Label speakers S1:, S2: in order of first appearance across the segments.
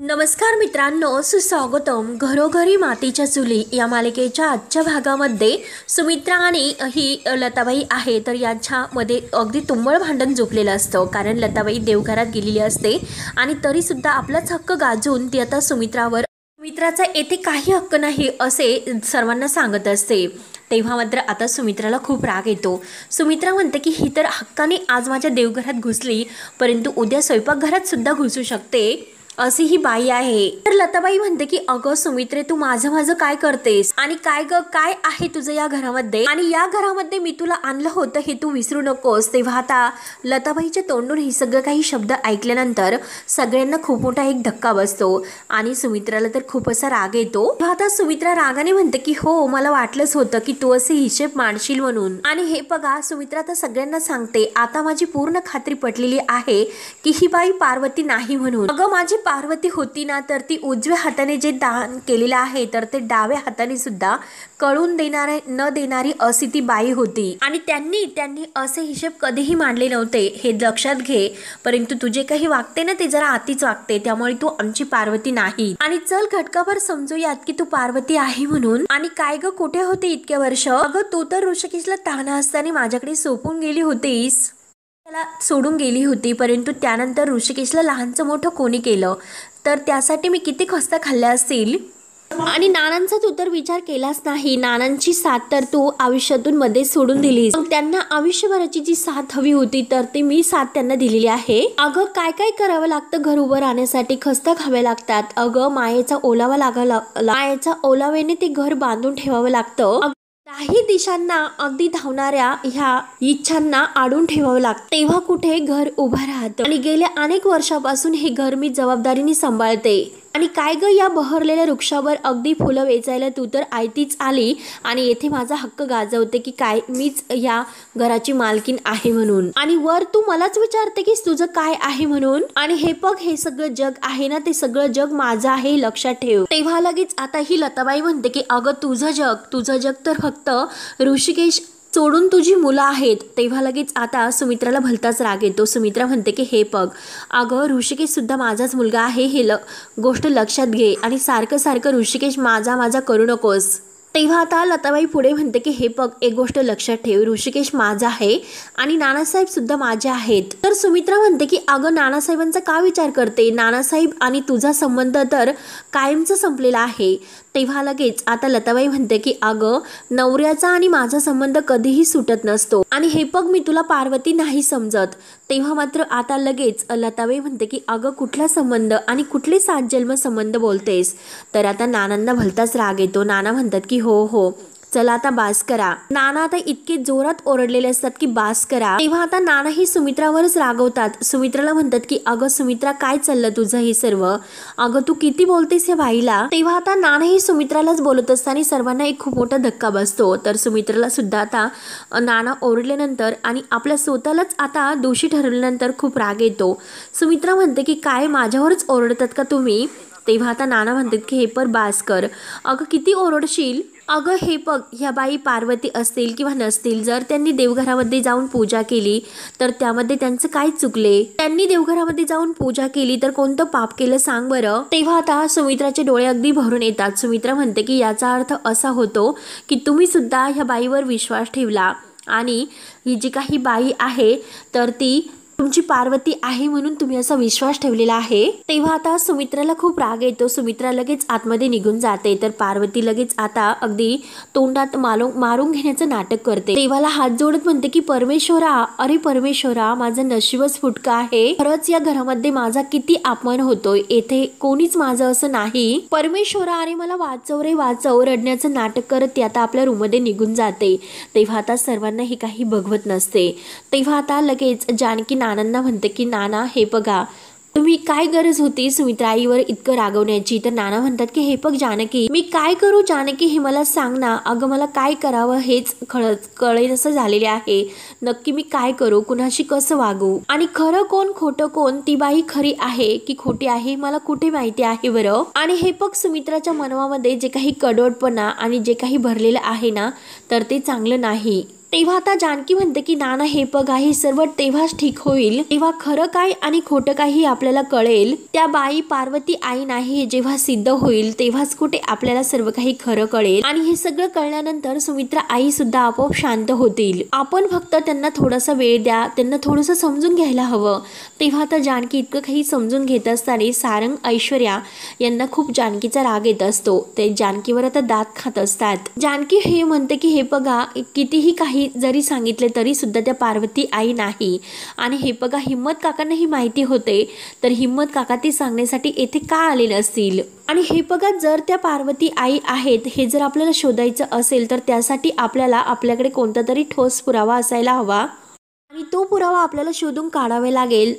S1: नमस्कार मित्रांनो, सुस्वागतम. घरोघरी मातीच्या चुली या मालिकेच्या आजच्या भागामध्ये सुमित्रा आणि ही लताबाई आहे तर यांच्यामध्ये अगदी तुंबळ भांडण झोपलेलं असतं. कारण लताबाई देवघरात गेलेली असते आणि तरीसुद्धा आपलाच हक्क गाजून ती आता सुमित्राचा येथे काही हक्क नाही असे सर्वांना सांगत असते. तेव्हा मात्र आता सुमित्राला खूप राग येतो. सुमित्रा म्हणते की ही तर हक्काने आज माझ्या देवघरात घुसली, परंतु उद्या स्वयंपाकघरात सुद्धा घुसू शकते अशी ही बाई आहे. तर लताबाई म्हणते की अगं सुमित्रे, तू माझं काय करतेस आणि काय आहे तुझं या घरामध्ये, आणि या घरामध्ये मी तुला आणलं होतं हे तू विसरू नकोस. तेव्हा आता लताबाईच्या तोंडून हे सगळं काही शब्द ऐकल्यानंतर सगळ्यांना खूप मोठा एक धक्का बसतो आणि सुमित्राला तर खूप असा राग येतो. तेव्हा आता सुमित्रा रागाने म्हणते की हो, मला वाटलंच होतं की तू असे हिशेब मांडशील म्हणून. आणि हे बघा, सुमित्रा तर सगळ्यांना सांगते आता माझी पूर्ण खात्री पटलेली आहे की ही बाई पार्वती नाही म्हणून. अगं माझी पार्वती होती ना, तर ती उजव्या हाताने जे दान केलेलं आहे तर ते डाव्या हाताने सुद्धा कळून न देणारी अशी ती बाई होती. आणि त्यांनी असे हिशेब कधीही मांडले नव्हते हे लक्षात घे. परंतु तुझे काही वागते ना ते जरा आतीच वागते, त्यामुळे तू आमची पार्वती नाही. आणि चल घटकाभर समजूयात की तू पार्वती आहे म्हणून. आणि काय ग, कुठे होते इतके वर्ष? अगं तू तर ऋषिकेशला ताना असताना माझ्याकडे सोपून गेली होतीस, त्याला सोडून गेली होती. परंतु त्यानंतर ऋषिकेशला लहानचं मोठं कोणी केलं, तर त्यासाठी मी किती खस्ता खाल्ल्या असतील. आणि नानांचा तू तर विचार केलास नाही. नानांची साथ तर तू आयुष्यातून मध्ये सोडून दिलीस. त्यांना आयुष्यभराची जी साथ हवी होती तर ती मी साथ त्यांना दिलेली आहे. अगं काय करावं लागतं घर उभं राहण्यासाठी, खस्ता खावे लागतात. अगं मायेचा ओलाव्याने ते घर बांधून ठेवावं लागतं. काही दिशांना अगदी धावणाऱ्या ह्या इच्छांना आडून ठेवावं लागतं, तेव्हा कुठे घर उभं राहतं. आणि गेल्या अनेक वर्षापासून हे घर मी जबाबदारीने सांभाळते. आणि काय ग, या बहरलेल्या वृक्षावर अगदी फुलं वेचायला तू तर आयतीच आली आणि येथे माझा हक्क गाजवते की काय मीच या घराची मालकीन आहे म्हणून. आणि वर तू मलाच विचारते की तुझं काय आहे म्हणून. आणि हे बघ, हे सगळं जग आहे ना, ते सगळं जग माझं आहे, लक्षात ठेव. तेव्हा लगेच आता ही लताबाई म्हणते की अगं तुझं जग तर फक्त ऋषिकेश सोडून तुझी मुलं आहेत. तेव्हा लगेच आता सुमित्राला भलताच राग येतो. सुमित्रा म्हणते की हे बघ अगं, ऋषिकेश सुद्धा माझाच मुलगा आहे, हे गोष्ट लक्षात घे. आणि सारखं ऋषिकेश माझा करू नकोस. तेव्हा आता लताबाई पुढे म्हणते की हे बघ, एक गोष्ट लक्षात ठेव, ऋषिकेश माझा आहे आणि नानासाहेब सुद्धा माझे आहेत. तर सुमित्रा म्हणते की अगं नानासाहेबांचा का विचार करते, नानासाहेब आणि तुझा संबंध तर कायमचा संपलेला आहे. तेव्हा लगेच आता लताबाई म्हणते की अगं, नवऱ्याचा आणि माझा संबंध कधीही सुटत नसतो आणि हे बघ मी तुला पार्वती नाही समजत. तेव्हा मात्र आता लगेच लताबाई म्हणते की अगं कुठला संबंध आणि कुठले 7 जन्म संबंध बोलतेस. तर आता नानांना भलताच राग येतो. नाना म्हणतात की हो चला आता बास करा. नाना आता इतके जोरात ओरडलेले असतात की बास करा. तेव्हा आता नाना ही सुमित्रावरच रागवतात. सुमित्राला म्हणतात की अगं सुमित्रा, काय चाललं तुझं हे सर्व, अगं तू किती बोलतेस या बाईला. तेव्हा आता नाना ही सुमित्रालाच बोलत असताना सर्वांना एक खूप मोठा धक्का बसतो. तर सुमित्राला सुद्धा आता नाना ओरडल्यानंतर आणि आपल्या स्वतःलाच आता दोषी ठरवल्यानंतर खूप राग येतो. सुमित्रा म्हणते की काय माझ्यावरच ओरडतात का तुम्ही. तेव्हा आता नाना म्हणतात की हे पर बास कर. अगं किती ओरडशील. अगं हे बघ, ह्या बाई पार्वती असतील किंवा नसतील, जर त्यांनी देवघरामध्ये जाऊन पूजा केली तर त्यामध्ये त्यांचं काय चुकले. त्यांनी देवघरामध्ये जाऊन पूजा केली तर कोणतं पाप केलं सांग बरं. तेव्हा आता सुमित्राचे डोळे अगदी भरून येतात. सुमित्रा म्हणते की याचा अर्थ असा होतो की तुम्ही सुद्धा ह्या बाईवर विश्वास ठेवला आणि ही जी काही बाई आहे तर ती तुमची पार्वती आहे म्हणून तुम्ही असा विश्वास ठेवलेला आहे. तेव्हा आता सुमित्राला खूप राग येतो. सुमित्रा लगेच आतमध्ये निघून जाते. तर पार्वती लगेच आता अगदी तोंडात मारून घेण्याचं नाटक करते. देवाला हात जोडत म्हणते की परमेश्वरा, अरे परमेश्वरा, माझं नशीबच फुटका आहे. खरंच या घरामध्ये माझा किती अपमान होतोय. येथे कोणीच माझं असं नाही. परमेश्वरा, अरे मला वाचव रे वाचव. रडण्याचं नाटक करत ती आता आपल्या रूममध्ये निघून जाते. तेव्हा आता सर्वांना ही काही बघवत नसते. तेव्हा आता लगेच जानकी नानांना म्हणते की नाना हे बघा, तुम्ही काय गरज होती सुमित्रा आईवर इतकं रागवण्याची. तर नाना म्हणतात की हे बघ जानकी, मी काय करू जानकी हे मला सांग ना. अगं मला काय करावं हेच कळेनसं झालेले आहे. नक्की मी काय करू, कुणाशी कसं वागू, आणि खरं कोण खोटं कोण, ती बाई खरी आहे की खोटी आहे मला कुठे माहिती आहे बरं. आणि हे बघ, सुमित्राच्या मनामध्ये जे काही कडवटपणा आणि जे काही भरलेलं आहे ना तर ते चांगलं नाही. तेव्हा आता जानकी म्हणते की नाना हे बघा, हे सर्व तेव्हाच ठीक होईल, तेव्हा खरं काय आणि खोटं काय हे आपल्याला कळेल. त्या बाई पार्वती आई नाही हे जेव्हा सिद्ध होईल तेव्हाच कुठे आपल्याला सर्व काही खरं कळेल. आणि हे सगळं कळल्यानंतर सुमित्रा आई सुद्धा आपोआप शांत होतील. आपण फक्त त्यांना थोडासा वेळ द्या, त्यांना थोडंसं समजून घ्यायला हवं. तेव्हा आता जानकी इतकं काही समजून घेत असताना सारंग ऐश्वर्या यांना खूप जानकीचा राग येत असतो. ते जानकीवर आता दात खात असतात. जानकी हे म्हणते की हे बघा, कितीही काही जरी सांगितले तरी सुद्धा त्या पार्वती आई नाही. आणि हे बघा, हिम्मत काकांना ही माहिती होते, तर हिम्मत काका ती सांगण्यासाठी येथे का आले नसतील. आणि हे बघा, जर त्या पार्वती आई आहेत हे जर आपल्याला शोधायचं असेल तर त्यासाठी आपल्याकडे कोणता तरी ठोस पुरावा असायला हवा. आणि तो पुरावा आपल्याला शोधून काढावा लागेल.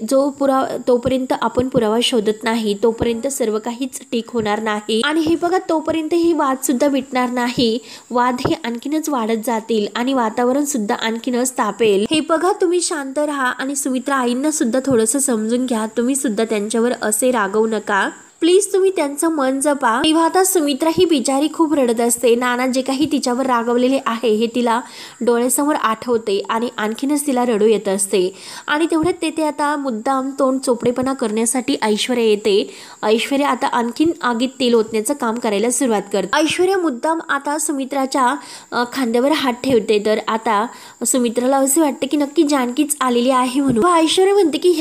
S1: तोपर्यंत आपण पुरावा शोधत नाही तोपर्यंत सर्व काहीच ठीक होणार नाही. आणि हे बघा, तोपर्यंत ही वाद सुद्धा मिटणार नाही. वाद हे आणखीनच वाढत जातील आणि वातावरण सुद्धा आणखीनच तापेल. हे बघा, तुम्ही शांत राहा आणि सुमित्रा आईंना सुद्धा थोडंसं समजून घ्या. तुम्ही सुद्धा त्यांच्यावर असे रागवू नका प्लीज, तुम्ही त्यांचं मन जपा. तेव्हा आता सुमित्रा ही बिचारी खूप रडत असते. नाना जे काही तिच्यावर रागवलेले आहे हे तिला डोळ्यासमोर आठवते आणि आणखीनच तिला रडू येत असते. आणि तेवढ्यात तेथे आता मुद्दाम तोंड चोपडेपणा करण्यासाठी ऐश्वर्या येते. ऐश्वर्या आता आणखीन आगीत तेल ओतण्याचं काम करायला सुरुवात करते. ऐश्वर्या मुद्दाम आता सुमित्राच्या खांद्यावर हात ठेवते. तर आता सुमित्राला असे वाटते की नक्की जानकीच आलेली आहे म्हणून. ऐश्वर्या म्हणते की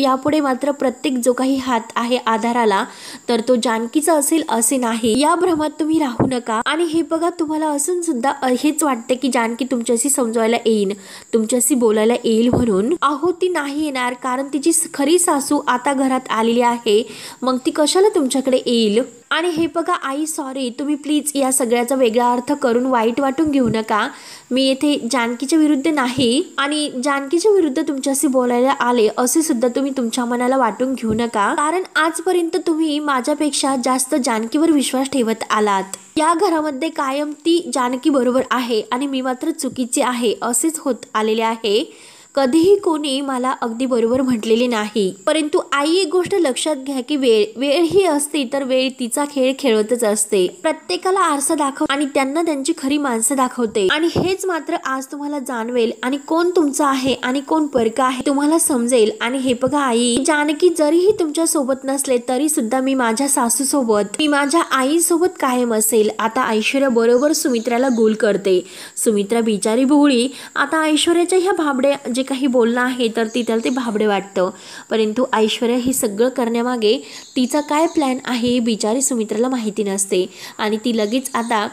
S1: यापुढे मात्र प्रत्येक जो काही हात आहे आधाराला तर तो जानकीचा असेल असे नाही. या भ्रमात तुम्ही राहू नका. आणि हे बघा, तुम्हाला असून सुद्धा हेच वाटते की जानकी तुमच्याशी समजवायला येईल, तुमच्याशी बोलायला येईल म्हणून. अहो, ती नाही येणार, कारण तिची खरी सासू आता घरात आलेली आहे. मग ती कशाला तुमच्याकडे येईल. आणि हे बघा आई, सॉरी, तुम्ही प्लीज या सगळ्याचा वेगळा अर्थ करून वाईट वाटून घेऊ नका. मी येथे जानकीच्या विरुद्ध नाही आणि जानकीच्या विरुद्ध तुमच्याशी बोलायला आले असे सुद्धा तुम्ही तुमच्या मनाला वाटून घेऊ नका. कारण आजपर्यंत तुम्ही माझ्यापेक्षा जास्त जानकीवर विश्वास ठेवत आलात. या घरामध्ये कायम ती जानकी बरोबर आहे आणि मी मात्र चुकीची आहे असेच होत आलेले आहे. कधीही कोणी मला अगदी बरोबर म्हटलेले नाही. परंतु आई, एक गोष्ट लक्षात घ्या की वेळ ही असते तर वेळ तिचा खेळ खेळतच असते. प्रत्येकाला आरसा दाखव आणि त्यांना त्यांची खरी माणसं दाखवते. आणि हेच मात्र आज तुम्हाला जाणवेल आणि कोण तुमचा आहे आणि कोण परका आहे तुम्हाला समजेल. आणि हे बघा आई, जानकी जरीही तुमच्या सोबत नसले तरी सुद्धा मी माझ्या सासू सोबत, मी माझ्या आई सोबत कायम असेल. आता ऐश्वर्या बरोबर सुमित्राला गोल करते. सुमित्रा बिचारी भोळी आता ऐश्वर्याच्या ह्या भाबड्या जे काही बोलणं आहे तर त्याला ते भाबडे वाटतं. परंतु ऐश्वर्या हे सगळं करण्यामागे तिचा काय प्लॅन आहे बिचारी सुमित्राला माहिती नसते. आणि ती लगेच आता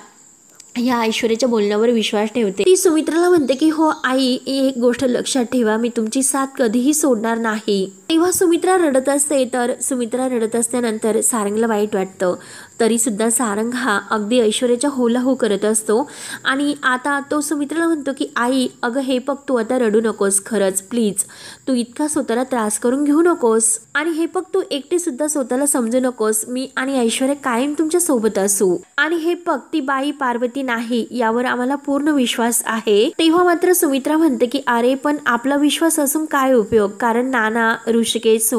S1: या ऐश्वर्याच्या बोलण्यावर विश्वास ठेवते. ती सुमित्राला म्हणते की हो आई, एक गोष्ट लक्षात ठेवा, मी तुमची साथ कधीही सोडणार नाही. तेव्हा सुमित्रा रडत असते. तर सुमित्रा रडत असल्यानंतर सारंगला वाईट वाटतं. तरी सुद्धा सारंग हा अगदी ऐश्वर्याच्या होला हो करत असतो. आणि आता तो सुमित्राला म्हणतो की आई, अगं हे बघ, तू आता रडू नकोस, खरंच प्लीज, तू इतका स्वतःला त्रास करून घेऊ नकोस. आणि हे बघ, तू एकटी सुद्धा स्वतःला समजू नकोस. मी आणि ऐश्वर्या कायम तुमच्या सोबत असू. आणि हे बघ, ती बाई पार्वती नाही यावर आम्हाला पूर्ण विश्वास आहे. तेव्हा मात्र सुमित्रा म्हणते की अरे पण आपला विश्वास असून काय उपयोग, कारण नाना, ऋषिकेश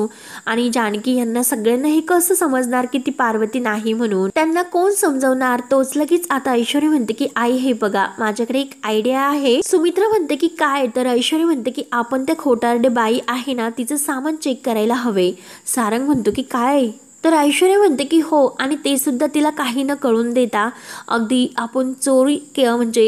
S1: आणि जानकी यांना सगळ्यांना हे कसं समजणार की ती पार्वती नाही म्हणून. त्यांना कोण समजवणार. तोच लगेच आता ऐश्वर्या म्हणते की आई, हे बघा, माझ्याकडे एक आयडिया आहे. सुमित्रा म्हणते की काय. तर ऐश्वर्या म्हणते की आपण त्या खोटारडे बाई आहे ना तिचं सामान चेक करायला हवे. सारंग म्हणतो की काय. तर ऐश्वर्या म्हणते की हो, आणि ते सुद्धा तिला काही न कळून देता अगदी आपण चोरी म्हणजे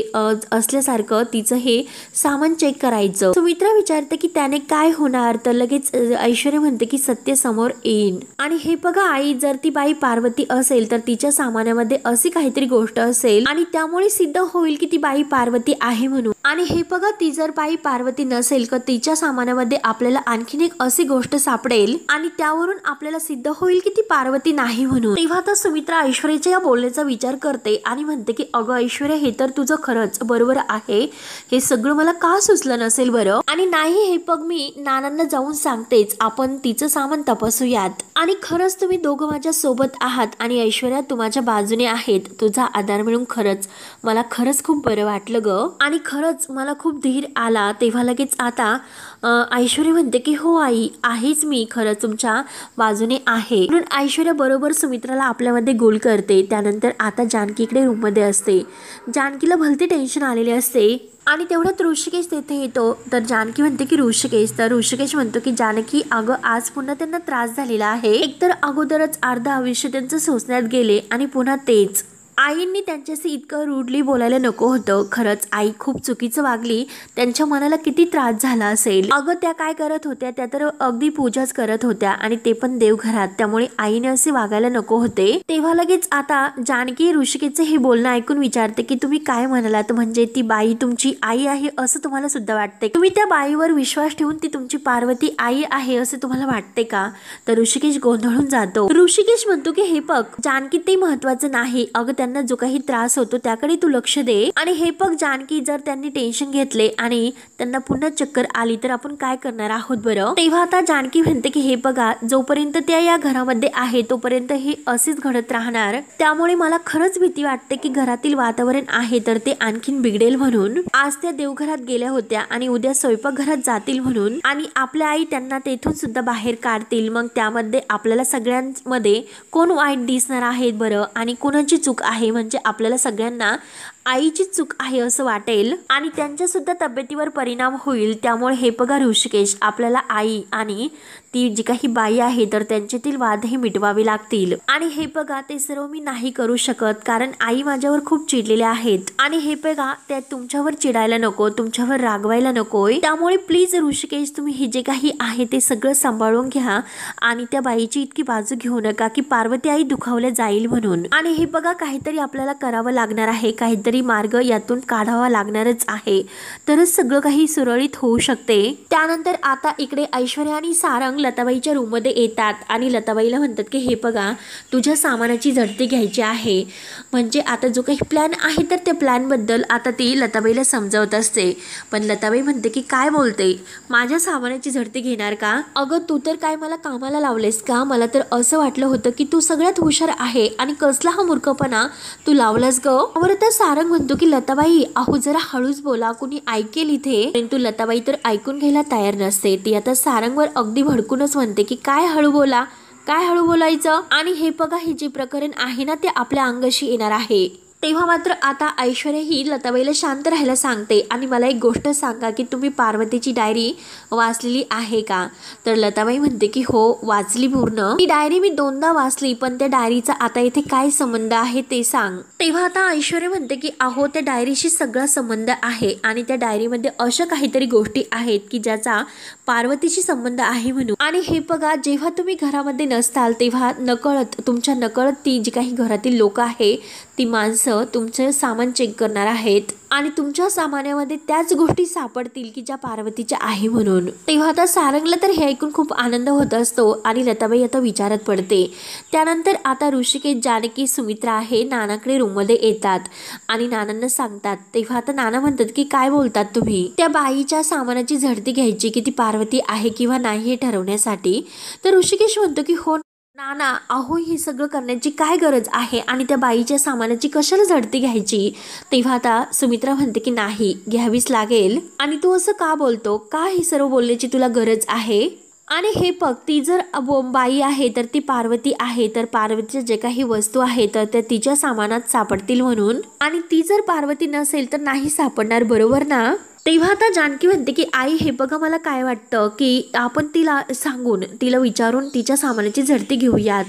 S1: असल्यासारखं तिचं हे सामान चेक करायचं. सुमित्रा विचारते की त्याने काय होणार. तर लगेच ऐश्वर्या म्हणते की सत्य समोर येईन. आणि हे बघा आई, जर ती बाई पार्वती असेल तर तिच्या सामानामध्ये अशी काहीतरी गोष्ट असेल आणि त्यामुळे सिद्ध होईल की ती बाई पार्वती आहे म्हणून. आणि हे बघा, ती जर बाई पार्वती नसेल तर तिच्या सामानामध्ये आपल्याला आणखीन एक अशी गोष्ट सापडेल आणि त्यावरून आपल्याला सिद्ध होईल की ती पार्वती नाही म्हणून. तेव्हा आता सुमित्रा ऐश्वर्याच्या या बोलण्याचा विचार करते आणि म्हणते की अगं ऐश्वर्या, हे तर तुझं खरंच बरोबर आहे. हे सगळं मला का सुचलं नसेल बरं. आणि नाही, हे बघ, मी नानांना जाऊन सांगतेच, आपण तिचं सामान तपासूयात. आणि खरंच तुम्ही दोघं माझ्या सोबत आहात आणि ऐश्वर्या तू माझ्या बाजूने आहेत. तुझा आधार मिळून खरंच मला खरंच खूप बरं वाटलं ग. आणि खरंच मला खूप धीर आला. तेव्हा लगेच आता ऐश्वर्या म्हणते की हो आई, आहेच, मी खरंच तुमच्या बाजूने आहे. म्हणून ऐश्वर्या बरोबर सुमित्राला आपल्यामध्ये गोल करते. त्यानंतर आता जानकी इकडे रूममध्ये असते. जानकीला भलते टेन्शन आलेले असते. आणि तेवढ्यात ऋषिकेश तिथे येतो. तर जानकी म्हणते की ऋषिकेश म्हणतो की जानकी अगं आज पुन्हा त्यांना त्रास झालेला आहे. एकतर अगोदरच अर्ध आयुष्य त्यांचं सोसण्यात गेले आणि पुन्हा तेच. आईंनी त्यांच्याशी इतकं रूडली बोलायला नको होतं. खरंच आई खूप चुकीचं वागली. त्यांच्या मनाला किती त्रास झाला असेल. अगं त्या काय करत होत्या, त्या तर अगदी पूजाच करत होत्या आणि ते पण देवघरात. त्यामुळे आईने असे वागायला नको होते. तेव्हा लगेच आता जानकी ऋषिकेशचे हे बोलणं ऐकून विचारते की तुम्ही काय म्हणालात, म्हणजे ती बाई तुमची आई आहे असं तुम्हाला सुद्धा वाटते? तुम्ही त्या बाईवर विश्वास ठेवून ती तुमची पार्वती आई आहे असे तुम्हाला वाटते का? तर ऋषिकेश गोंधळून जातो. ऋषिकेश म्हणतो की हे बघ जानकी, ते महत्वाचं नाही. अगं त्यांना जो काही त्रास होतो त्याकडे तू लक्ष दे. आणि हे बघ जानकी, जर त्यांनी टेन्शन घेतले आणि त्यांना पुन्हा चक्कर आली तर आपण काय करणार आहोत बरं? तेव्हा आता जानकी म्हणते की हे बघा, जोपर्यंत त्या या घरामध्ये आहे तोपर्यंत हे असेच घडत राहणार. त्यामुळे मला खरंच भीती वाटते की घरातील वातावरण आहे तर ते आणखीन बिघडेल म्हणून. आज त्या देवघरात गेल्या होत्या आणि उद्या स्वयंपाकघरात जातील म्हणून, आणि आपल्या आई त्यांना तेथून सुद्धा बाहेर काढतील. मग त्यामध्ये आपल्याला सगळ्यांमध्ये कोण वाईट दिसणार आहेत बरं, आणि कोणाची चूक आहे? म्हणजे आपल्याला सगळ्यांना आईची चूक आहे असं वाटेल आणि त्यांच्या सुद्धा तब्येतीवर परिणाम होईल. त्यामुळे हे बघा ऋषिकेश, आपल्याला आई आणि ती जी काही बाई आहे तर त्यांच्यातील वादही मिटवावे लागतील. आणि हे बघा, ते सर्व मी नाही करू शकत कारण आई माझ्यावर खूप चिडलेल्या आहेत. आणि हे बघा, त्या तुमच्यावर चिडायला नको, तुमच्यावर रागवायला नकोय. त्यामुळे प्लीज ऋषिकेश, तुम्ही हे जे काही आहे ते सगळं सांभाळून घ्या आणि त्या बाईची इतकी बाजू घेऊ नका की पार्वती आई दुखावल्या जाईल म्हणून. आणि हे बघा, काहीतरी आपल्याला करावं लागणार आहे, काहीतरी मार्ग यातून काढावा लागणारच आहे, तरच सगळं काही सुरळीत होऊ शकते. त्यानंतर आता इकडे ऐश्वर्या आणि सारंग लताबाईच्या रूम मध्ये येतात आणि लताबाईला म्हणतात की हे बघा, तुझ्या सामानाची झडती घ्यायची आहे. म्हणजे आता जो काही प्लॅन आहे तर त्या प्लॅन बद्दल आता ती लताबाईला समजावत असते. पण लताबाई म्हणते की काय बोलते, माझ्या सामानाची झडती घेणार का? अगं तू तर काय मला कामाला लावलेस का? मला तर असं वाटलं होतं की तू सगळ्यात हुशार आहे आणि कसला हा मूर्खपणा तू लावलास ग? बरं तर सारंग म्हणतो की लताबाई अहो जरा हळूच बोला, कुणी ऐकेल इथे. परंतु लताबाई तर ऐकून घ्यायला तयार नसते. ती आता सारंगवर अगदी भडकूनच म्हणते की काय हळू बोला, काय हळू बोलायचं? आणि हे बघा, हे जे प्रकरण आहे ना ते आपल्या अंगाशी येणार आहे. तेव्हा मात्र आता ऐश्वर्या ही लताबाईला शांत राहायला सांगते आणि मला एक गोष्ट सांगा की तुम्ही पार्वतीची डायरी वाचलेली आहे का? तर लताबाई म्हणते की हो वाचली पूर्ण. ती डायरी मी 2दा वाचली, पण त्या डायरीचा आता इथे काय संबंध आहे ते सांग. तेव्हा आता ऐश्वर्या म्हणते की अहो त्या डायरीशी सगळा संबंध आहे आणि त्या डायरीमध्ये अशा काहीतरी गोष्टी आहेत की ज्याचा पार्वतीशी संबंध आहे म्हणून. आणि हे बघा, जेव्हा तुम्ही घरामध्ये नसताल तेव्हा तुमच्या नकळत ती जी काही घरातील लोक आहे ती माणसं तुमचं सामान चेक करणार आहेत आणि तुमच्या सामानामध्ये त्याच गोष्टी सापडतील की ज्या पार्वतीच्या आहे म्हणून. तेव्हा आता सारंगला तर हे ऐकून खूप आनंद होत असतो आणि लताबाई आता विचारत पडते. त्यानंतर आता ऋषिकेश, जानकी, सुमित्रा आहे नानाकडे रूम मध्ये येतात आणि नानांना सांगतात. तेव्हा आता नाना म्हणतात की काय बोलतात तुम्ही? त्या बाईच्या सामानाची झडती घ्यायची की ती पार्वती आहे किंवा नाही हे ठरवण्यासाठी. तर ऋषिकेश म्हणतो की हो नाना, अहो हे सगळं करण्याची काय गरज आहे आणि त्या बाईच्या सामानाची कशाला झडती घ्यायची? तेव्हा आता सुमित्रा म्हणते की नाही, घ्यावीच लागेल. आणि तू असं का बोलतो? का हे सर्व बोलण्याची तुला गरज आहे? आणि हे बघ, ती जर बाई आहे तर ती पार्वती आहे, तर पार्वतीच्या जे काही वस्तू आहे तर त्या तिच्या सामानात सापडतील म्हणून. आणि ती जर पार्वती नसेल तर नाही सापडणार, बरोबर ना? तेव्हा आता जानकी म्हणते की आई हे बघा, मला काय वाटतं की आपण तिला सांगून, तिला विचारून तिच्या सामानाची झडती घेऊयात.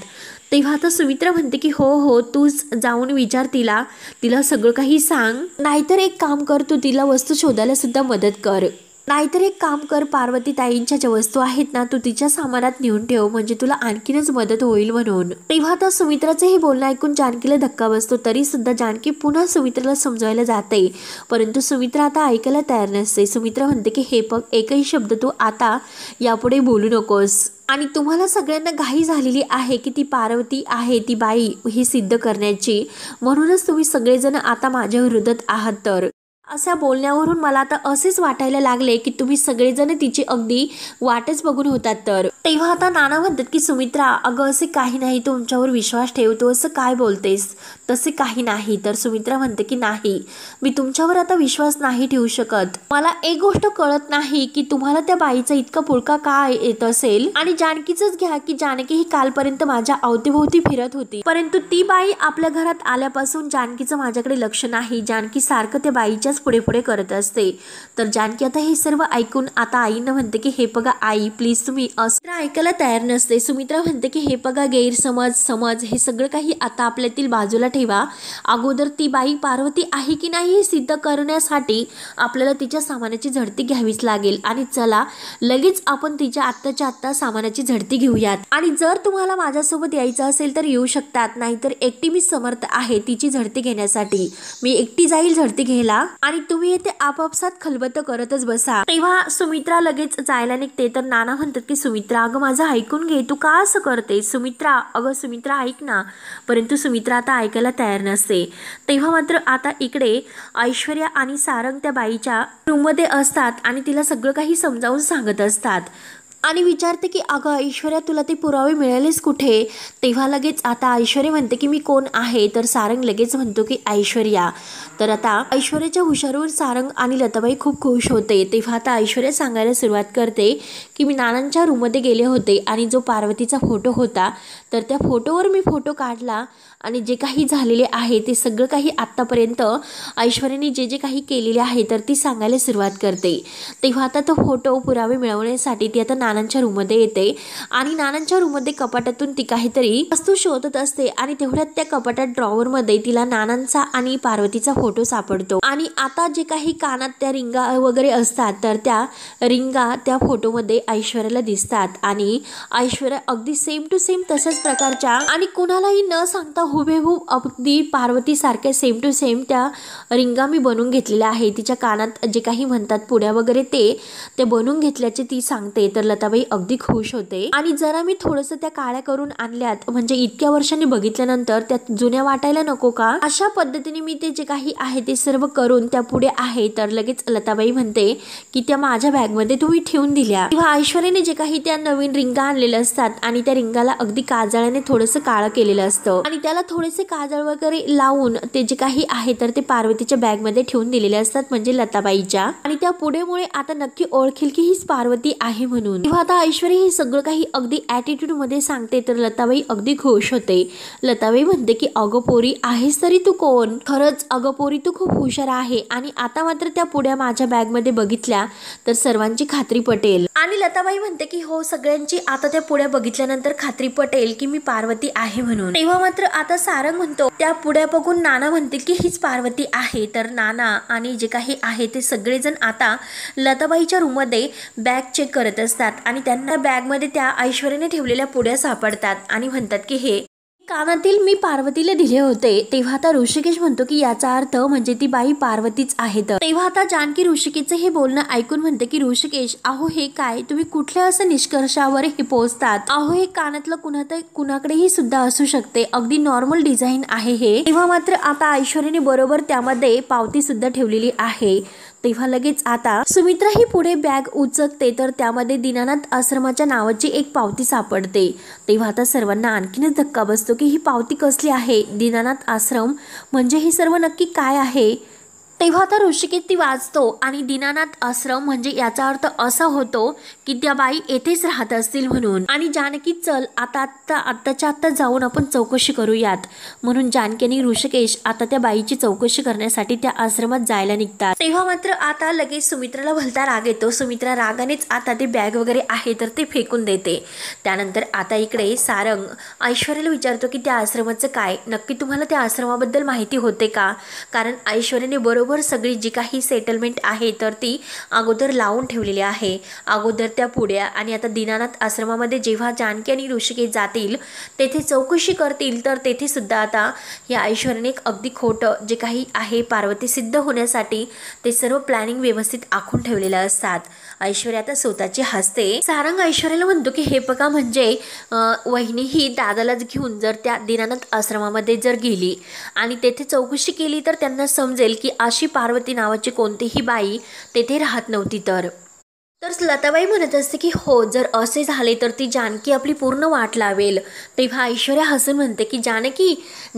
S1: तेव्हा आता सुमित्रा म्हणते की हो हो, तूच जाऊन विचार तिला, तिला सगळं काही सांग. नाहीतर एक काम कर, तू तिला वस्तू शोधायला सुद्धा मदत कर. नाहीतर एक काम कर, पार्वती ताईंच्या ज्या वस्तू आहेत ना तू तिच्या सामानात नेऊन ठेव, म्हणजे तुला आणखीनच मदत होईल म्हणून. तेव्हा आता सुमित्राचे हे बोलणं ऐकून जानकीला धक्का बसतो. तरी सुद्धा जानकी पुन्हा सुमित्राला समजायला जाते, परंतु सुमित्रा आता ऐकायला तयार नसते. सुमित्रा म्हणते की हे बघ, एकही शब्द तू आता यापुढे बोलू नकोस. आणि तुम्हाला सगळ्यांना घाई झालेली आहे की ती पार्वती आहे ती बाई हे सिद्ध करण्याची, म्हणूनच तुम्ही सगळेजण आता माझ्या विरोधात आहात. तर अशा बोलण्यावरून मला आता असेच वाटायला लागले की तुम्ही सगळेजण तिची अगदी वाटच बघून होतात. तर तेव्हा आता नाना म्हणतात की सुमित्रा अगं असे काही नाही, तुमच्यावर विश्वास ठेव, तू असं काय बोलतेस, तसे काही नाही. तर सुमित्रा म्हणते की नाही, मी तुमच्यावर आता विश्वास नाही ठेवू शकत. मला एक गोष्ट कळत नाही की तुम्हाला त्या बाईचा इतका पुळका का येत असेल. आणि जानकीचंच घ्या की जानकी ही कालपर्यंत माझ्या अवतीभोवती फिरत होती, परंतु ती बाई आपल्या घरात आल्यापासून जानकीचं माझ्याकडे लक्ष नाही. जानकी सारखं त्या बाईच्या सांगायलाच पुढे पुढे करत असते. तर जानकी आता हे सर्व ऐकून आता आईनं म्हणते की हे बघा आई प्लीज तुम्ही असं ऐकायला तयार नसते. सुमित्रा म्हणते की हे बघा समज हे सगळं काही आता आपल्यातील बाजूला ठेवा. अगोदर ती बाई पार्वती आहे की नाही हे सिद्ध करण्यासाठी आपल्याला तिच्या सामानाची झडती घ्यावीच लागेल. आणि चला लगेच आपण तिच्या आत्ताच्या आत्ता सामानाची झडती घेऊयात. आणि जर तुम्हाला माझ्यासोबत यायचं असेल तर येऊ शकतात, नाहीतर एकटी मी समर्थ आहे तिची झडती घेण्यासाठी. मी एकटी जाईल झडती घ्यायला आणि तुम्ही येथे आपापसात खलबत करतच बसा. तेव्हा सुमित्रा लगेच जायला निघते. तर नाना म्हणतात की सुमित्रा अगं माझं ऐकून घे, तू का असं करते? सुमित्रा अगं सुमित्रा ऐक ना. परंतु सुमित्रा आता ऐकायला तयार नसते. तेव्हा मात्र आता इकडे ऐश्वर्या आणि सारंग त्या बाईच्या रूममध्ये असतात आणि तिला सगळं काही समजावून सांगत असतात आणि विचारते की अगं ऐश्वर्या तुला ते पुरावे मिळालेच कुठे? तेव्हा लगेच आता ऐश्वर्या म्हणते की मी कोण आहे? तर सारंग लगेच म्हणतो की ऐश्वर्या. तर आता ऐश्वर्याच्या हुशारीवर सारंग आणि लताबाई खूप खुश होते. तेव्हा आता ऐश्वर्या सांगायला सुरुवात करते की मी नानांच्या रूममध्ये गेले होते आणि जो पार्वतीचा फोटो होता तर त्या फोटोवर मी फोटो काढला आणि जे काही झालेले आहे ते सगळं काही आत्तापर्यंत ऐश्वर्याने जे जे काही केलेले आहे तर ती सांगायला सुरुवात करते. तेव्हा आता तो फोटो पुरावे मिळवण्यासाठी ती आता नानांच्या रूममध्ये येते आणि नानांच्या रूममध्ये कपाटातून ती काहीतरी वस्तू शोधत असते आणि तेवढ्यात त्या कपाटात ड्रॉवरमध्ये तिला नानांचा आणि पार्वतीचा फोटो सापडतो. आणि आता जे काही कानात त्या रिंगा वगैरे असतात तर त्या रिंगा त्या फोटोमध्ये ऐश्वर्याला दिसतात आणि ऐश्वर्या अगदी सेम टू सेम तशाच प्रकारच्या आणि कुणालाही न सांगता हुबेहूब अगदी पार्वती सारख्या सेम टू सेम त्या रिंगा मी बनवून घेतलेल्या आहे. तिच्या कानात जे काही म्हणतात पुड्या वगैरे ते बनवून घेतल्याचे ती सांगते. तर लताबाई अगदी खुश होते आणि जरा मी थोडंसं त्या काळ्या करून आणल्यात म्हणजे इतक्या वर्षांनी बघितल्यानंतर त्या जुन्या वाटायला नको का? अशा पद्धतीने मी ते जे काही आहे ते सर्व करून त्या पुढे आहे. तर लगेच लताबाई म्हणते की त्या माझ्या बॅगमध्ये तुम्ही ठेवून दिल्या. किंवा ऐश्वर्याने जे काही त्या नवीन रिंगा आणलेल्या असतात आणि त्या रिंगाला अगदी काजळाने थोडंसं काळं केलेलं असतं आणि त्याला थोडेसे काजळ वगैरे लावून ते जे काही आहे तर ते पार्वतीच्या बॅगमध्ये ठेवून दिलेले असतात म्हणजे लताबाईच्या. आणि त्या पुढेमुळे आता नक्की ओळखेल की हीच पार्वती आहे म्हणून. तेव्हा आता ऐश्वर्या हे सगळं काही अगदी ॲटिट्यूड मध्ये सांगते. तर लताबाई अगदी खुश होते. लताबाई म्हणते की अगं पोरी आहेस तरी तू कोण? खरंच अगं पोरी तू खूप हुशार आहे आणि आता मात्र त्या पुड्या माझ्या बॅगमध्ये बघितल्या तर सर्वांची खात्री पटेल. आणि लताबाई म्हणते की हो सगळ्यांची आता त्या पुड्या बघितल्यानंतर खात्री पटेल की मी पार्वती आहे म्हणून. तेव्हा मात्र आता सारंग म्हणतो त्या पुड्या बघून नाना म्हणतील की हीच पार्वती आहे. तर नाना आणि जे काही आहे ते सगळेजण आता लताबाईच्या रूममध्ये बॅग चेक करत असतात आणि त्यांना बॅगमध्ये त्या ऐश्वर्याने ठेवलेल्या पुड्या सापडतात आणि म्हणतात की हे कानातील मी पार्वतीला दिले होते. तेव्हा आता ऋषिकेश म्हणतो की याचा अर्थ म्हणजे ती बाई पार्वतीच आहे. तर तेव्हा आता जानकी ऋषिकेशचं हे बोलणं ऐकून म्हणते की ऋषिकेश अहो हे काय तुम्ही कुठल्या असं निष्कर्षावर हे पोहोचतात? अहो हे कानातलं कुणाकडेही सुद्धा असू शकते, अगदी नॉर्मल डिझाईन आहे हे. तेव्हा मात्र आता ऐश्वर्याने बरोबर त्यामध्ये पावती सुद्धा ठेवलेली आहे. तेव्हा लगेच आता सुमित्रा ही पुढे बॅग उचकते तर त्यामध्ये दीनानाथ आश्रमाच्या नावाची एक पावती सापडते. तेव्हा आता सर्वांना आणखीनच धक्का बसतो की ही पावती कसली आहे? दीनानाथ आश्रम म्हणजे हे सर्व नक्की काय आहे? तेव्हा आता ऋषिकेश ती वाचतो आणि दीनानाथ आश्रम म्हणजे याचा अर्थ असा होतो की त्या बाई येथेच राहत असतील म्हणून. आणि जानकी चल आत्ताच्या आत्ता जाऊन आपण चौकशी करूयात. म्हणून जानकी आणि ऋषिकेश आता त्या बाईची चौकशी करण्यासाठी त्या आश्रमात जायला निघतात. तेव्हा मात्र आता लगेच सुमित्राला भलता राग येतो. सुमित्रा रागानेच आता ते बॅग वगैरे आहे तर ते फेकून देते. त्यानंतर आता इकडे सारंग ऐश्वर्याला विचारतो की त्या आश्रमाचं काय नक्की तुम्हाला त्या आश्रमाबद्दल माहिती होते का? कारण ऐश्वर्याने बरोबर सगळी जी काही सेटलमेंट आहे तर ती अगोदर लावून ठेवलेली आहे. अगोदर त्या पुड्या आणि आता दीनानाथ आश्रमामध्ये जेव्हा जानकी आणि ऋषिकेश जातील तेथे चौकशी करतील तर तेथे सुद्धा आता या ऐश्वर्याने अगदी खोटं जे काही आहे पार्वती सिद्ध होण्यासाठी ते सर्व प्लॅनिंग व्यवस्थित आखून ठेवलेलं असतात. ऐश्वर्या आता स्वतःची हसते. सारंग ऐश्वर्याला म्हणतो की हे बघा म्हणजे वहिनी ही दादालाच घेऊन जर त्या दीनानाथ आश्रमामध्ये जर गेली आणि तेथे चौकशी केली तर त्यांना समजेल की अशी पार्वती नावाची कोणतीही बाई तेथे राहत नव्हती. तर तर लताबाई म्हणत असते की हो, जर असे झाले तर ती जानकी आपली पूर्ण वाट लावेल. तेव्हा ऐश्वर्या हसून म्हणते की जानकी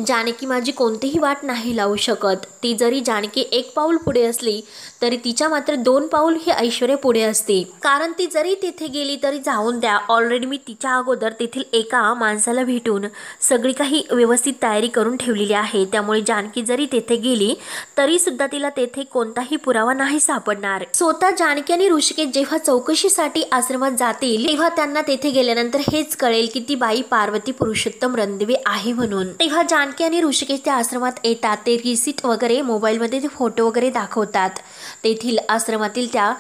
S1: जानकी माझी कोणतीही वाट नाही लावू शकत. ती जरी जानकी 1 पाऊल पुढे असली तरी तिच्या मात्र 2 पाऊल ही ऐश्वर्या पुढे असते. कारण ती जरी तेथे गेली तरी जाऊन द्या, ऑलरेडी मी तिच्या अगोदर तेथील एका माणसाला भेटून सगळी काही व्यवस्थित तयारी करून ठेवलेली आहे. त्यामुळे जानकी जरी तेथे गेली तरी सुद्धा तिला तेथे कोणताही पुरावा नाही सापडणार. स्वतः जानकी आणि ऋषिकेश जेव्हा चौकशीसाठी आश्रमात जातील तेव्हा त्यांना तेथे गेल्यानंतर हेच कळेल की ती बाई पार्वती पुरुषोत्तम रणदिवे आहे म्हणून. तेव्हा जानकी आणि ऋषिकेश त्या आश्रमात येतात. ते रिसीट वगैरे मोबाईलमध्ये ते फोटो वगैरे दाखवतात तेथील आश्रमातील त्या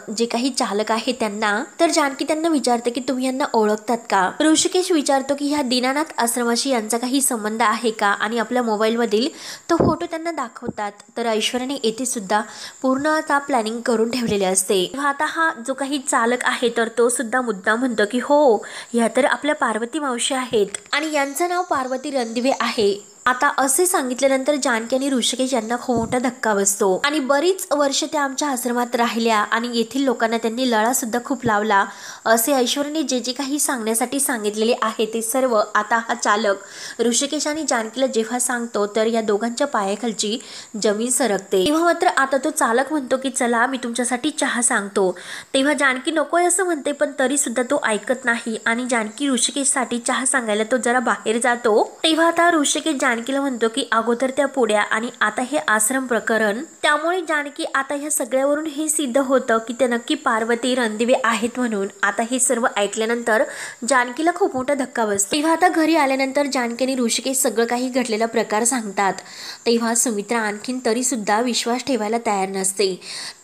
S1: जे काही चालक आहे त्यांना. तर जानकी त्यांना विचारते की तुम्ही यांना ओळखतात का. ऋषिकेश विचारतो की ह्या दीनानाथ आश्रमाशी यांचा काही संबंध आहे का, आणि आपल्या मोबाईलमधील तो फोटो त्यांना दाखवतात. तर ऐश्वर्याने येथे सुद्धा पूर्ण आता प्लॅनिंग करून ठेवलेले असते. तेव्हा आता हा जो काही चालक आहे तर तो सुद्धा मुद्दा म्हणतो की हो, ह्या तर आपल्या पार्वती मावशी आहेत आणि यांचं नाव पार्वती रणदिवे आहे. आता असे सांगितल्यानंतर जानकी आणि ऋषिकेश यांना खूप मोठा धक्का बसतो. आणि बरीच वर्ष त्या आमच्या आश्रमात राहिल्या आणि येथील लोकांना त्यांनी लळा सुद्धा खूप लावला असे ऐश्वर्याने जे जे काही सांगण्यासाठी सांगितलेले आहे ते सर्व आता हा चालक ऋषिकेश आणि जानकीला जेव्हा सांगतो तर या दोघांच्या पायाखालची जमीन सरकते. तेव्हा मात्र आता तो चालक म्हणतो की चला मी तुमच्यासाठी चहा सांगतो. तेव्हा जानकी नकोय असं म्हणते, पण तरी सुद्धा तो ऐकत नाही आणि जानकी ऋषिकेशसाठी चहा सांगायला तो जरा बाहेर जातो. तेव्हा आता ऋषिकेश जानकीला म्हणतो की अगोदर त्या पुड्या आणि आता हे आश्रम प्रकरण. त्यामुळे जानकी आता ह्या सगळ्यावरून हे सिद्ध होतं की ते नक्की पार्वती रणदिवे आहेत म्हणून. आता हे सर्व ऐकल्यानंतर जानकीला खूप मोठा धक्का बसतो. तेव्हा आता घरी आल्यानंतर जानकी आणि ऋषिकेश सगळं काही घडलेला प्रकार सांगतात. तेव्हा सुमित्रा आणखीन तरी सुद्धा विश्वास ठेवायला तयार नसते.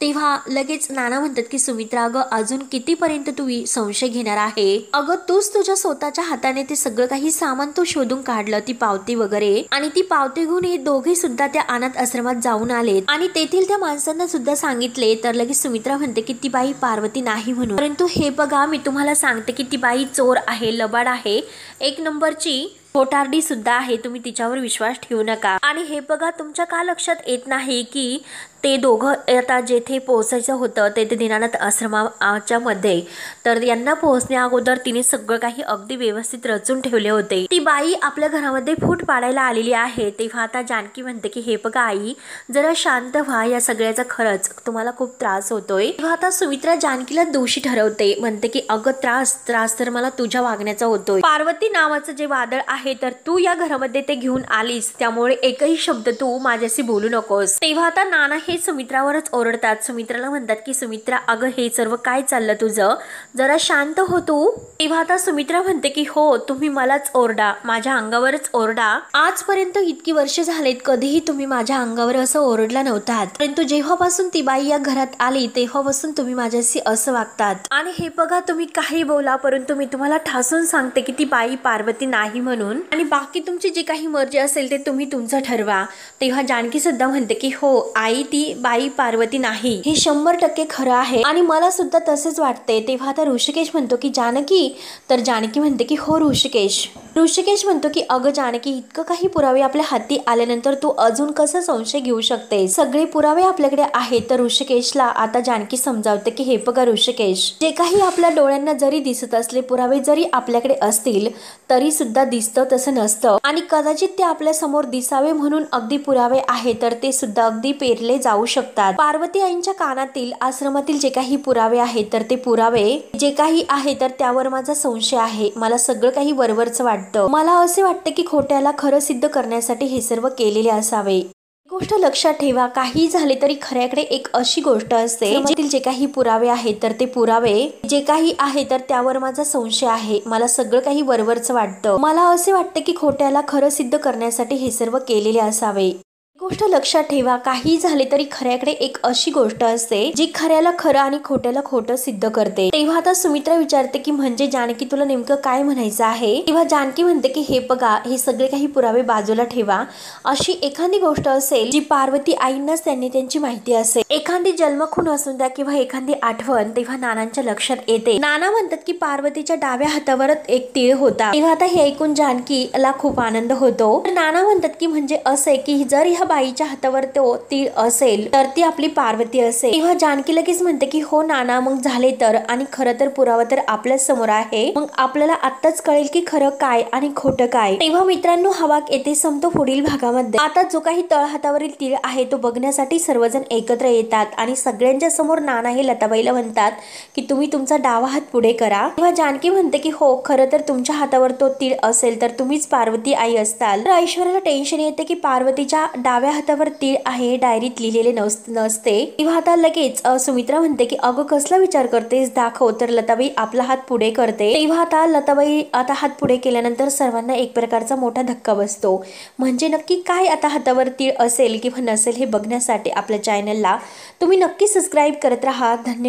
S1: तेव्हा लगेच नाना म्हणतात की सुमित्रा, अगं अजून कितीपर्यंत तू संशय घेणार आहे. अगं तूच तुझ्या स्वतःच्या हाताने ते सगळं काही सामान तू शोधून काढलं, ती पावती वगैरे, आणि ती पावती घेऊन हे दोघे सुद्धा त्या अनाथ आश्रमात जाऊन आलेत आणि तेथील त्या माणसांना सुद्धा सांगितले. तर लगेच सुमित्रा म्हणते की ती बाई पार्वती नाही म्हणून. परंतु हे बघा, मी तुम्हाला सांगते की ती बाई चोर आहे, लबाड आहे, 1 नंबरची खोटारडी सुद्धा आहे. तुम्ही तिच्यावर विश्वास ठेवू नका. आणि हे बघा, तुमच्या का लक्षात येत नाही की ते दोघं आता जेथे पोहोचायचं होतं तेथे दीनानाथ आश्रमाच्या मध्ये, तर यांना पोहोचण्या अगोदर तिने सगळं काही अगदी व्यवस्थित रचून ठेवले होते. ती बाई आपल्या घरामध्ये फूट पाडायला आलेली आहे. तेव्हा आता जानकी म्हणते की हे बघा आई, जरा शांत व्हा, या सगळ्याचा खरंच तुम्हाला खूप त्रास होतोय. तेव्हा आता सुमित्रा जानकीला दोषी ठरवते, म्हणते की अगं त्रास तर मला तुझ्या वागण्याचा होतोय. पार्वती नावाचं जे वादळ आहे तर तू या घरामध्ये ते घेऊन आलीस, त्यामुळे एकही शब्द तू माझ्याशी बोलू नकोस. तेव्हा आता नाना हे सुमित्रावरच ओरडतात. सुमित्राला म्हणतात की सुमित्रा, अगं हे सर्व काय चाललं तुझं, जरा शांत हो तू. तेव्हा आता सुमित्रा म्हणते की हो, तुम्ही मलाच ओरडा, माझ्या अंगावरच ओरडा. आजपर्यंत इतकी वर्ष झालेत, कधीही तुम्ही माझ्या अंगावर असं ओरडला नव्हतात, परंतु जेव्हापासून ती बाई या घरात आली तेव्हापासून तुम्ही माझ्याशी असं वागतात. आणि हे बघा, तुम्ही काही बोला, परंतु मी तुम्हाला ठासून सांगते की ती बाई पार्वती नाही म्हणून, आणि बाकी तुमची जी काही मर्जी असेल ते तुम्ही तुमचं ठरवा. तेव्हा जानकी सुद्धा म्हणते की हो आई, ती बाई पार्वती नाही, हे 100% खरं आहे आणि मला सुद्धा तसेच वाटते. तेव्हा आता ऋषिकेश म्हणतो की जानकी, तर जानकी म्हणते की हो ऋषिकेश म्हणतो की अगं जानकी, इतकं काही पुरावे आपल्या हाती आल्यानंतर तू अजून कसं संशय घेऊ शकते, सगळे पुरावे आपल्याकडे आहेत. तर ऋषिकेशला आता जानकी समजावते की हे बघा ऋषिकेश, जे काही आपल्या डोळ्यांना जरी दिसत असले पुरावे जरी आपल्याकडे असतील तरी सुद्धा दिसतं तसं नसतं, आणि कदाचित ते आपल्या समोर दिसावे म्हणून अगदी पुरावे आहे तर ते सुद्धा अगदी पेरले जाऊ शकतात. पार्वती आईंच्या कानातील आश्रमातील जे काही पुरावे आहेत तर ते पुरावे जे काही आहे तर त्यावर माझा संशय आहे. मला सगळं काही वरवरच वाटतं. मला असे वाटते की खोट्याला खरं सिद्ध करण्यासाठी हे सर्व केलेले असावे. गोष्ट लक्षात ठेवा, काही झाले तरी खऱ्याकडे एक अशी गोष्ट असते, जे काही पुरावे आहेत तर ते पुरावे जे काही आहे तर त्यावर माझा संशय आहे. मला सगळं काही वरवरच वाटतं. मला असे वाटते की खोट्याला खरं सिद्ध करण्यासाठी हे सर्व केलेले असावे. गोष्ट लक्षात ठेवा, काही झाले तरी खऱ्याकडे एक अशी गोष्ट असते जी खऱ्याला खरं आणि खोट्याला खोटं सिद्ध करते. तेव्हा आता सुमित्रा विचारते की म्हणजे जानकी, तुला नेमकं काय म्हणायचं आहे. तेव्हा जानकी म्हणते की हे बघा, हे सगळे काही पुरावे बाजूला ठेवा. अशी एखादी गोष्ट असेल जी पार्वती आईंनाच त्यांची माहिती असेल, एखादी जन्मखून असून द्या किंवा एखादी आठवण. तेव्हा नानांच्या लक्षात येते. नाना म्हणतात की पार्वतीच्या डाव्या हातावरच एक तीळ होता. तेव्हा आता हे ऐकून जानकीला खूप आनंद होतो. नाना म्हणतात की म्हणजे असे की जर ह्या आईच्या हातावर तो तीळ असेल तर ती आपली पार्वती असेल। तेव्हा जानकी लगेच म्हणते की हो नाना, मग झाले तर, आणि खरं तर पुरावा तर आपल्याच समोर आहे, मग आपल्याला आत्ताच कळेल की खरं काय आणि खोटं काय। तेव्हा मित्रांनो हा भाग येथे संपतो। पुढील भागामध्ये आता जो काही तळहातावरील तीळ आहे तो बघण्यासाठी सर्वजण एकत्र येतात आणि सगळ्यांच्या समोर नाना हे लताबाईला म्हणतात की तुम्ही तुमचा डावा हात पुढे करा। तेव्हा जानकी म्हणते की हो, खरं तर तुमच्या हातावर तो तीळ असेल तर तुम्हीच पार्वती आई असताल। तर ऐश्वर्याला टेन्शन येते की पार्वतीच्या डाव्या हातावर तीळ आहे, डायरीत लिहिलेले नसते। तेव्हा आता लगेच सुमित्रा म्हणते की अगं कसला विचार करतेस, दाखव। तर लताबाई आपला हात पुढे करते। तेव्हा आता लताबाई हात पुढे केल्यानंतर सर्वांना एक प्रकारचा मोठा धक्का बसतो। म्हणजे नक्की काय आता हातावर तीळ असेल किंवा नसेल हे बघण्यासाठी आपल्या चॅनलला तुम्ही नक्की सबस्क्राईब करत राहा। धन्यवाद।